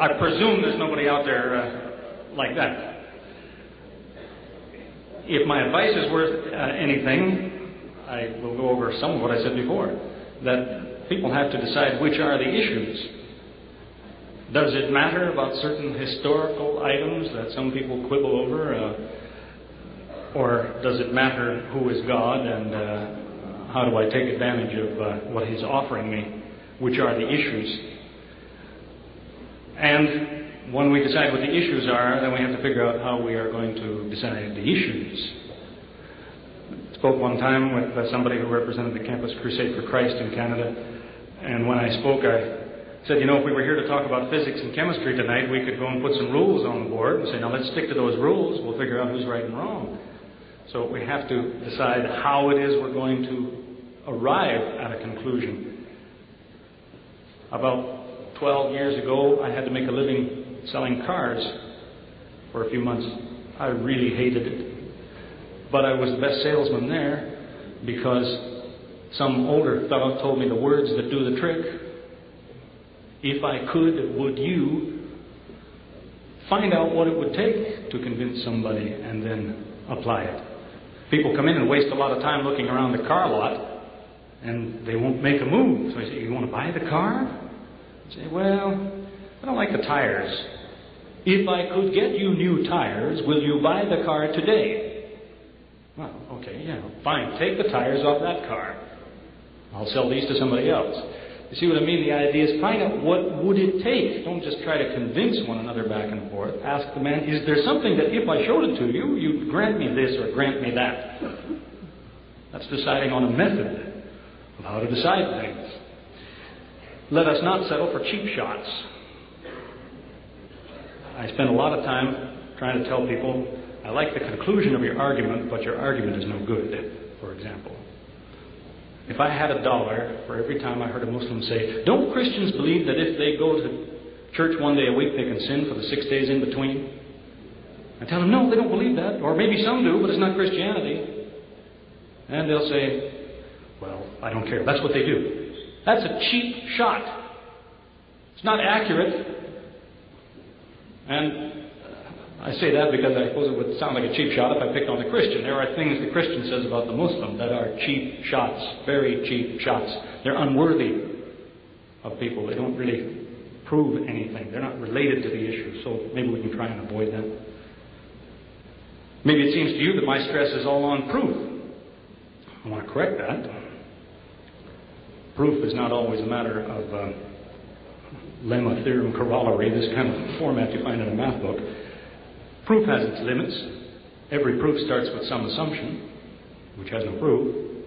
I presume there's nobody out there like that. If my advice is worth anything, I will go over some of what I said before, that people have to decide which are the issues. Does it matter about certain historical items that some people quibble over? Or does it matter who is God and how do I take advantage of what He's offering me? Which are the issues? And when we decide what the issues are, then we have to figure out how we are going to decide the issues. I spoke one time with somebody who represented the Campus Crusade for Christ in Canada, and when I spoke, I said, you know, if we were here to talk about physics and chemistry tonight, we could go and put some rules on the board and say, now let's stick to those rules. We'll figure out who's right and wrong. So we have to decide how it is we're going to arrive at a conclusion. About 12 years ago, I had to make a living selling cars for a few months. I really hated it. But I was the best salesman there because some older fellow told me the words that do the trick. If I could, would you find out what it would take to convince somebody and then apply it? People come in and waste a lot of time looking around the car lot and they won't make a move. So I say, you want to buy the car? I say, well, I don't like the tires. If I could get you new tires, will you buy the car today? Well, okay, yeah, fine. Take the tires off that car. I'll sell these to somebody else. You see what I mean? The idea is find out what would it take. Don't just try to convince one another back and forth. Ask the man, is there something that if I showed it to you, you'd grant me this or grant me that? That's deciding on a method of how to decide things. Let us not settle for cheap shots. I spend a lot of time trying to tell people, I like the conclusion of your argument, but your argument is no good, for example. If I had $1 for every time I heard a Muslim say, don't Christians believe that if they go to church one day a week, they can sin for the 6 days in between? I tell them, no, they don't believe that. Or maybe some do, but it's not Christianity. And they'll say, well, I don't care. That's what they do. That's a cheap shot. It's not accurate. And I say that because I suppose it would sound like a cheap shot if I picked on the Christian. There are things the Christian says about the Muslim that are cheap shots, very cheap shots. They're unworthy of people. They don't really prove anything. They're not related to the issue. So maybe we can try and avoid that. Maybe it seems to you that my stress is all on proof. I want to correct that. Proof is not always a matter of lemma, theorem, corollary, this kind of format you find in a math book. Proof has its limits. Every proof starts with some assumption, which has no proof.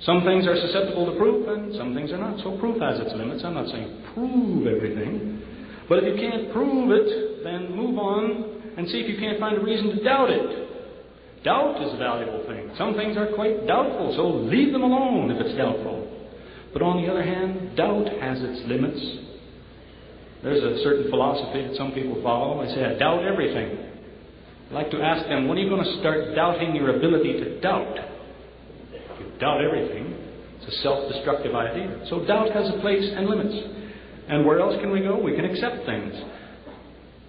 Some things are susceptible to proof, and some things are not. So proof has its limits. I'm not saying prove everything. But if you can't prove it, then move on and see if you can't find a reason to doubt it. Doubt is a valuable thing. Some things are quite doubtful, so leave them alone if it's doubtful. But on the other hand, doubt has its limits. There's a certain philosophy that some people follow. They say, I doubt everything. I'd like to ask them, when are you going to start doubting your ability to doubt? If you doubt everything, it's a self-destructive idea. So doubt has a place and limits. And where else can we go? We can accept things.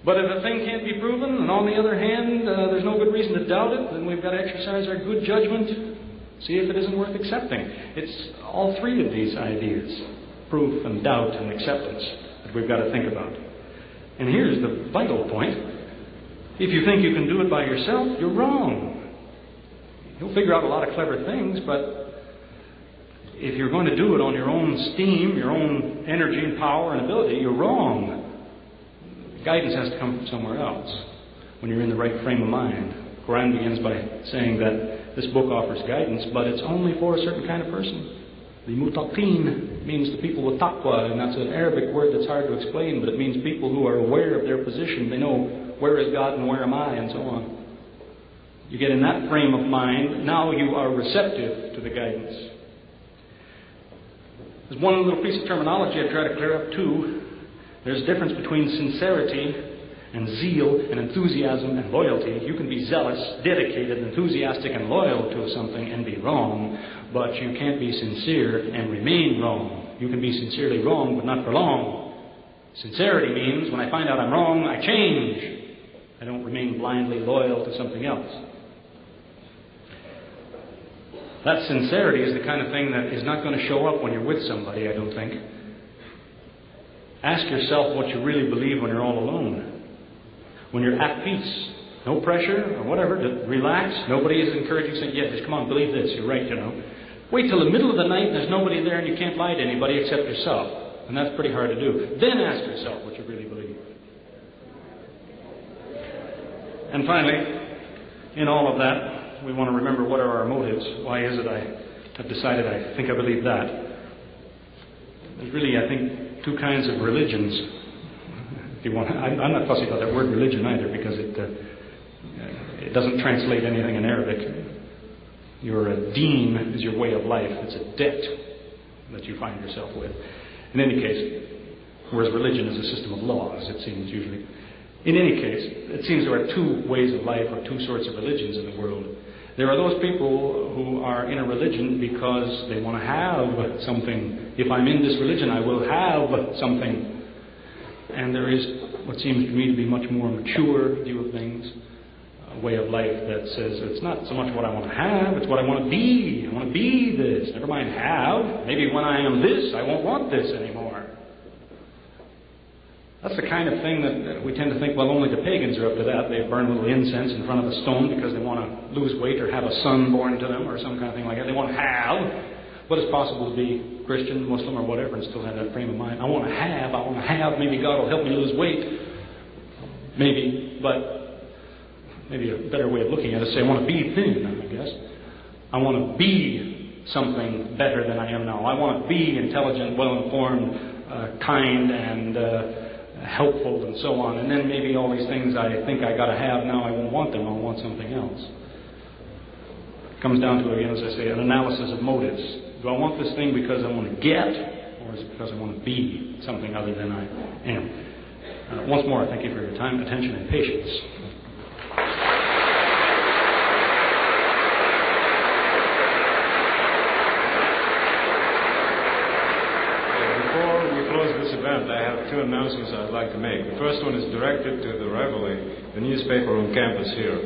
But if a thing can't be proven, and on the other hand, there's no good reason to doubt it, then we've got to exercise our good judgment, see if it isn't worth accepting. It's all three of these ideas, proof and doubt and acceptance, that we've got to think about. And here's the vital point. If you think you can do it by yourself, you're wrong. You'll figure out a lot of clever things, but if you're going to do it on your own steam, your own energy and power and ability, you're wrong. Guidance has to come from somewhere else when you're in the right frame of mind. The Qur'an begins by saying that this book offers guidance, but it's only for a certain kind of person. The mutaqeen means the people with taqwa, and that's an Arabic word that's hard to explain, but it means people who are aware of their position. They know where is God and where am I, and so on. You get in that frame of mind, now you are receptive to the guidance. There's one little piece of terminology I try to clear up too. There's a difference between sincerity and zeal and enthusiasm and loyalty. You can be zealous, dedicated, enthusiastic, and loyal to something and be wrong, but you can't be sincere and remain wrong. You can be sincerely wrong, but not for long. Sincerity means when I find out I'm wrong, I change. I don't remain blindly loyal to something else. That sincerity is the kind of thing that is not going to show up when you're with somebody, I don't think. Ask yourself what you really believe when you're all alone. When you're at peace. No pressure or whatever. Just relax. Nobody is encouraging you, saying, yeah, just come on, believe this. You're right, you know. Wait till the middle of the night and there's nobody there and you can't lie to anybody except yourself. And that's pretty hard to do. Then ask yourself what you really believe. And finally, in all of that, we want to remember what are our motives. Why is it I have decided I think I believe that? There's really, I think, two kinds of religions. If you want, I'm not fussy about that word religion either because it doesn't translate anything in Arabic. Your deen is your way of life. It's a debt that you find yourself with. In any case, whereas religion is a system of laws, it seems usually. In any case, it seems there are two ways of life or two sorts of religions in the world. There are those people who are in a religion because they want to have something. If I'm in this religion, I will have something. And there is what seems to me to be much more mature view of things, a way of life that says it's not so much what I want to have, it's what I want to be. I want to be this. Never mind have. Maybe when I am this, I won't want this anymore. That's the kind of thing that we tend to think, well, only the pagans are up to that. They burn a little incense in front of a stone because they want to lose weight or have a son born to them or some kind of thing like that. They want to have. But it's possible to be Christian, Muslim, or whatever and still have that frame of mind. I want to have. Maybe God will help me lose weight. Maybe, but maybe a better way of looking at it is say, I want to be thin, I guess. I want to be something better than I am now. I want to be intelligent, well-informed, kind, and helpful, and so on. And then maybe all these things I think I got to have now, I won't want them. I'll want something else. It comes down to, again, as I say, an analysis of motives. Do I want this thing because I want to get, or is it because I want to be something other than I am? Once more, thank you for your time, attention, and patience. I have two announcements I'd like to make. The first one is directed to the Reveille, the newspaper on campus here.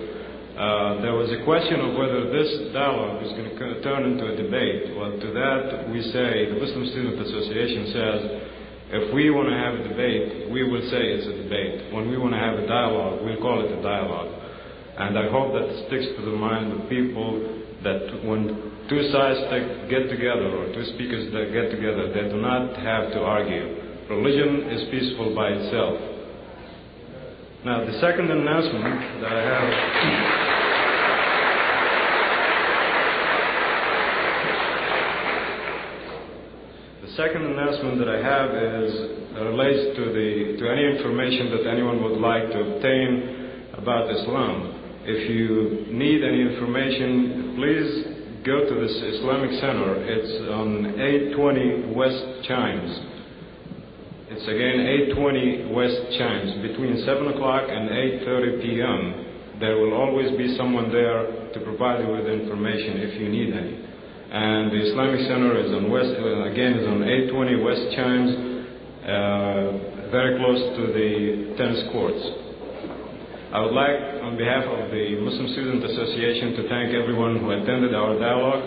There was a question of whether this dialogue is going to turn into a debate. Well, to that we say, the Muslim Student Association says, if we want to have a debate, we will say it's a debate. When we want to have a dialogue, we'll call it a dialogue. And I hope that sticks to the mind of people that when two sides get together, or two speakers that get together, they do not have to argue. Religion is peaceful by itself. Now, the second announcement that I have... The second announcement that I have relates to any information that anyone would like to obtain about Islam. If you need any information, please go to this Islamic Center. It's on 820 West Chimes. It's again 820 West Chimes. Between 7 o'clock and 8:30 p.m. there will always be someone there to provide you with information if you need any. And the Islamic Center is on is on 820 West Chimes, very close to the tennis courts. I would like, on behalf of the Muslim Student Association, to thank everyone who attended our dialogue,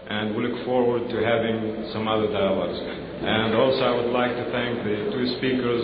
and we look forward to having some other dialogues. And also I would like to thank the two speakers